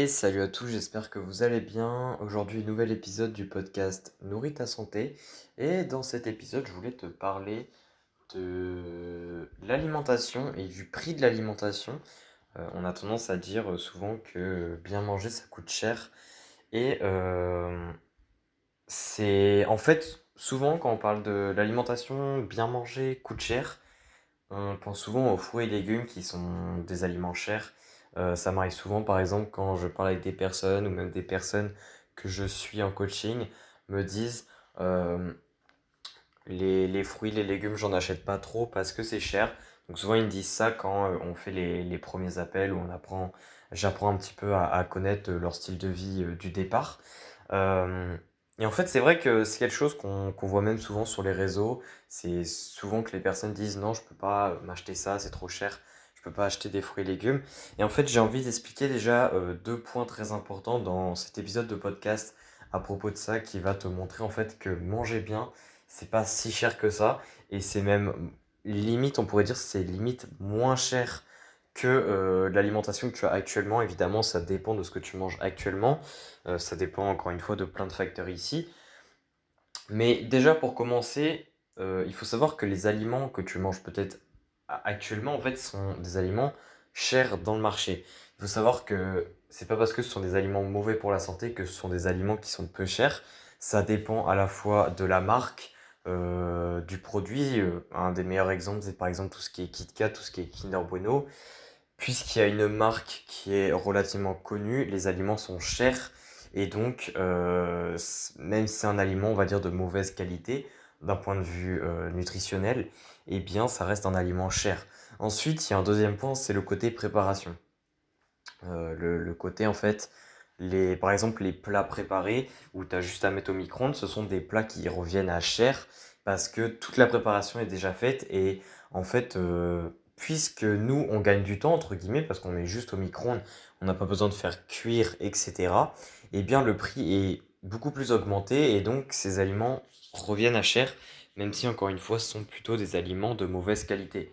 Et salut à tous, j'espère que vous allez bien. Aujourd'hui, nouvel épisode du podcast Nourris ta santé. Et dans cet épisode, je voulais te parler de l'alimentation et du prix de l'alimentation. On a tendance à dire souvent que bien manger, ça coûte cher. Et c'est en fait souvent quand on parle de l'alimentation, bien manger coûte cher. On pense souvent aux fruits et légumes qui sont des aliments chers. Ça m'arrive souvent, par exemple, quand je parle avec des personnes ou même des personnes que je suis en coaching, me disent euh, les fruits, les légumes, j'en achète pas trop parce que c'est cher. Donc souvent ils me disent ça quand on fait les premiers appels où j'apprends un petit peu à connaître leur style de vie du départ. Euh, et en fait, c'est vrai que c'est quelque chose qu'on voit même souvent sur les réseaux. C'est souvent que les personnes disent non, je peux pas m'acheter ça, c'est trop cher. Je peux pas acheter des fruits et légumes. Et en fait, j'ai envie d'expliquer déjà deux points très importants dans cet épisode de podcast à propos de ça qui va te montrer en fait que manger bien, c'est pas si cher que ça. Et c'est même limite, on pourrait dire, c'est limite moins cher que l'alimentation que tu as actuellement. Évidemment, ça dépend de ce que tu manges actuellement. Ça dépend encore une fois de plein de facteurs ici. Mais déjà pour commencer, il faut savoir que les aliments que tu manges peut-être actuellement, en fait, sont des aliments chers dans le marché. Il faut savoir que c'est pas parce que ce sont des aliments mauvais pour la santé que ce sont des aliments qui sont peu chers. Ça dépend à la fois de la marque, du produit. Un des meilleurs exemples, c'est par exemple tout ce qui est KitKat, tout ce qui est Kinder Bueno. Puisqu'il y a une marque qui est relativement connue, les aliments sont chers et donc même si c'est un aliment, on va dire, de mauvaise qualité d'un point de vue nutritionnel, eh bien ça reste un aliment cher. Ensuite, il y a un deuxième point, c'est le côté préparation. Le côté en fait, par exemple les plats préparés où tu as juste à mettre au micro-ondes, ce sont des plats qui reviennent à cher parce que toute la préparation est déjà faite et en fait, puisque nous on gagne du temps entre guillemets parce qu'on met juste au micro-ondes, on n'a pas besoin de faire cuire, etc. Eh bien le prix est beaucoup plus augmenté et donc ces aliments reviennent à cher, même si encore une fois ce sont plutôt des aliments de mauvaise qualité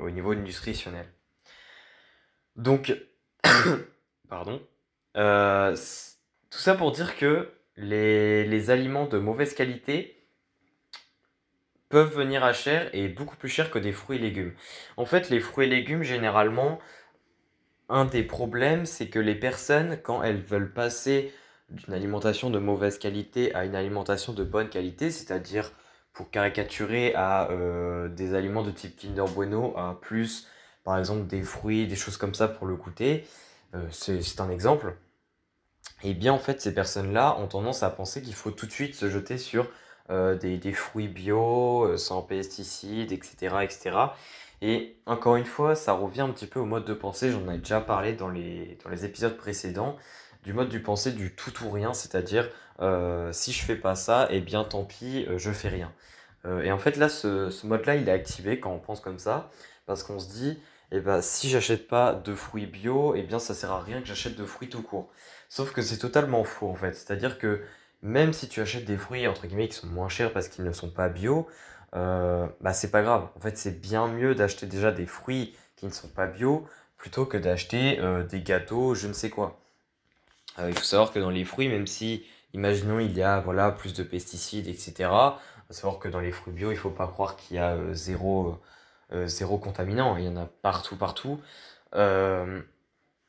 au niveau nutritionnel. Donc pardon. Tout ça pour dire que les aliments de mauvaise qualité peuvent venir à cher et beaucoup plus cher que des fruits et légumes. En fait, les fruits et légumes, généralement, un des problèmes, c'est que les personnes, quand elles veulent passer d'une alimentation de mauvaise qualité à une alimentation de bonne qualité, c'est-à-dire pour caricaturer à des aliments de type Kinder Bueno, à plus, par exemple, des fruits, des choses comme ça pour le goûter, c'est un exemple. Et bien en fait, ces personnes-là ont tendance à penser qu'il faut tout de suite se jeter sur des fruits bio, sans pesticides, etc., etc. Et encore une fois, ça revient un petit peu au mode de pensée, j'en ai déjà parlé dans les épisodes précédents, du mode de pensée du tout ou rien, c'est-à-dire si je fais pas ça, eh bien tant pis, je fais rien. Et en fait là, ce mode-là, il est activé quand on pense comme ça, parce qu'on se dit, eh ben, si j'achète pas de fruits bio, eh bien ça sert à rien que j'achète de fruits tout court. Sauf que c'est totalement faux en fait. C'est-à-dire que même si tu achètes des fruits entre guillemets qui sont moins chers parce qu'ils ne sont pas bio, bah c'est pas grave. En fait, c'est bien mieux d'acheter déjà des fruits qui ne sont pas bio plutôt que d'acheter des gâteaux, je ne sais quoi. Il faut savoir que dans les fruits, même si, imaginons, il y a voilà, plus de pesticides, etc., il faut savoir que dans les fruits bio, il ne faut pas croire qu'il y a zéro contaminant. Il y en a partout, partout. Euh,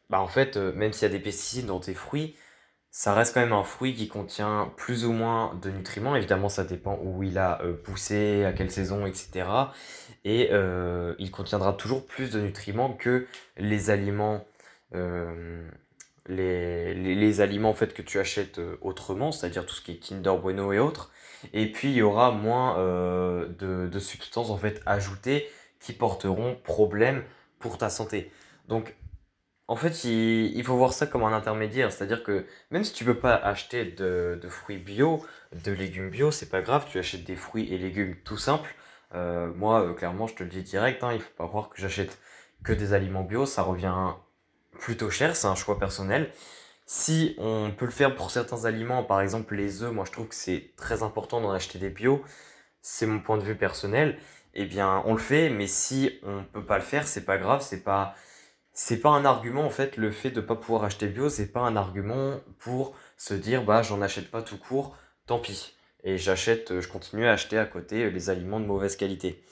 Bah en fait, même s'il y a des pesticides dans tes fruits, ça reste quand même un fruit qui contient plus ou moins de nutriments. Évidemment, ça dépend où il a poussé, à quelle saison, etc. Et il contiendra toujours plus de nutriments que les aliments, euh, les aliments en fait que tu achètes autrement, c'est-à-dire tout ce qui est Kinder Bueno et autres. Et puis il y aura moins de substances en fait ajoutées qui porteront problème pour ta santé. Donc en fait, il faut voir ça comme un intermédiaire, c'est-à-dire que même si tu peux pas acheter de fruits bio, de légumes bio, c'est pas grave, tu achètes des fruits et légumes tout simples. Moi, clairement, je te le dis direct, hein, il faut pas croire que j'achète que des aliments bio, ça revient plutôt cher, c'est un choix personnel. Si on peut le faire pour certains aliments, par exemple les œufs, moi je trouve que c'est très important d'en acheter des bio, c'est mon point de vue personnel, eh bien on le fait, mais si on peut pas le faire, c'est pas grave, c'est pas un argument en fait, le fait de pas pouvoir acheter bio, c'est pas un argument pour se dire bah j'en achète pas tout court, tant pis. Et je continue à acheter à côté les aliments de mauvaise qualité.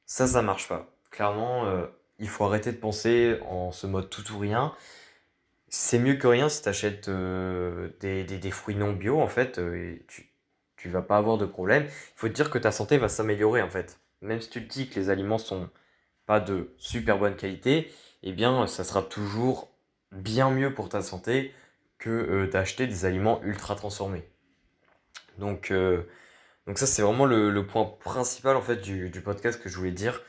Ça marche pas. Clairement, il faut arrêter de penser en ce mode tout ou rien. C'est mieux que rien si tu achètes des fruits non bio, en fait, et tu vas pas avoir de problème. Il faut te dire que ta santé va s'améliorer, en fait. Même si tu te dis que les aliments sont pas de super bonne qualité, eh bien, ça sera toujours bien mieux pour ta santé que d'acheter des aliments ultra transformés. Donc, euh, donc ça, c'est vraiment le point principal, en fait, du podcast que je voulais dire.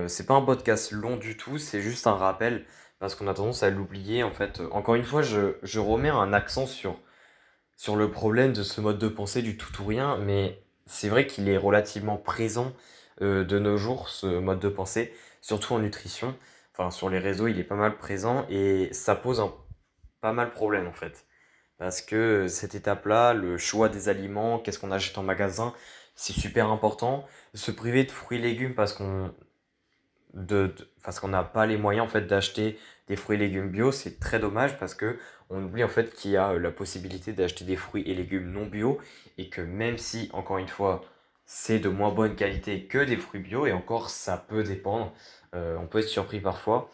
C'est pas un podcast long du tout, c'est juste un rappel, parce qu'on a tendance à l'oublier, en fait. Encore une fois, je remets un accent sur le problème de ce mode de pensée du tout ou rien, mais c'est vrai qu'il est relativement présent de nos jours, ce mode de pensée, surtout en nutrition. Enfin, sur les réseaux, il est pas mal présent et ça pose pas mal de problèmes en fait. Parce que cette étape-là, le choix des aliments, qu'est-ce qu'on achète en magasin, c'est super important. Se priver de fruits et légumes parce qu'on n'a pas les moyens en fait d'acheter des fruits et légumes bio, c'est très dommage parce que on oublie en fait qu'il y a la possibilité d'acheter des fruits et légumes non bio et que même si encore une fois c'est de moins bonne qualité que des fruits bio et encore ça peut dépendre, on peut être surpris parfois,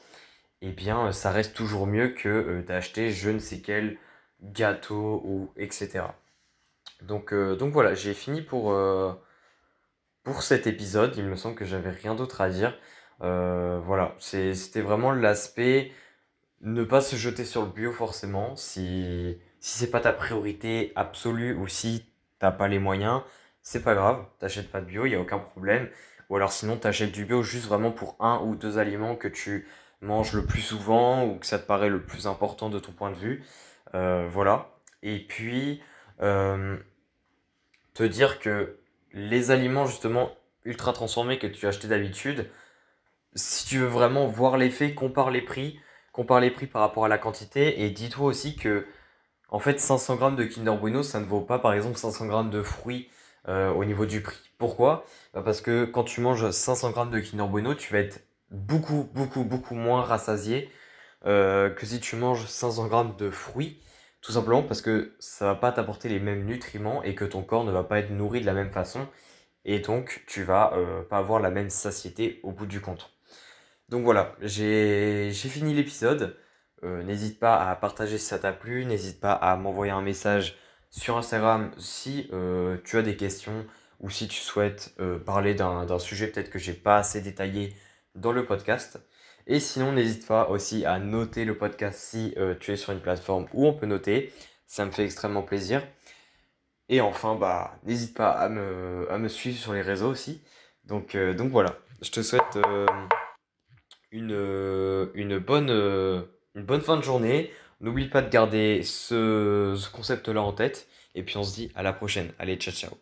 et bien ça reste toujours mieux que d'acheter je ne sais quel gâteau ou etc. Donc voilà, j'ai fini pour cet épisode. Il me semble que j'avais rien d'autre à dire. Voilà, c'était vraiment l'aspect ne pas se jeter sur le bio forcément. Si c'est pas ta priorité absolue ou si t'as pas les moyens, c'est pas grave, t'achètes pas de bio, il y a aucun problème. Ou alors sinon t'achètes du bio juste vraiment pour un ou deux aliments que tu manges le plus souvent ou que ça te paraît le plus important de ton point de vue. Voilà. Et puis, euh, te dire que les aliments justement ultra transformés que tu achetais d'habitude, si tu veux vraiment voir l'effet, compare les prix par rapport à la quantité et dis-toi aussi que en fait 500 grammes de Kinder Bueno ça ne vaut pas par exemple 500 grammes de fruits au niveau du prix. Pourquoi? Bah, parce que quand tu manges 500 grammes de Kinder Bueno tu vas être beaucoup moins rassasié que si tu manges 500 grammes de fruits, tout simplement parce que ça va pas t'apporter les mêmes nutriments et que ton corps ne va pas être nourri de la même façon et donc tu vas pas avoir la même satiété au bout du compte. Donc voilà, j'ai fini l'épisode. N'hésite pas à partager si ça t'a plu, n'hésite pas à m'envoyer un message sur Instagram si tu as des questions ou si tu souhaites parler d'un sujet peut-être que j'ai pas assez détaillé dans le podcast. Et sinon, n'hésite pas aussi à noter le podcast si tu es sur une plateforme où on peut noter. Ça me fait extrêmement plaisir. Et enfin, bah, n'hésite pas à me suivre sur les réseaux aussi. Donc voilà, je te souhaite une bonne fin de journée. N'oublie pas de garder ce concept-là en tête. Et puis on se dit à la prochaine. Allez, ciao ciao.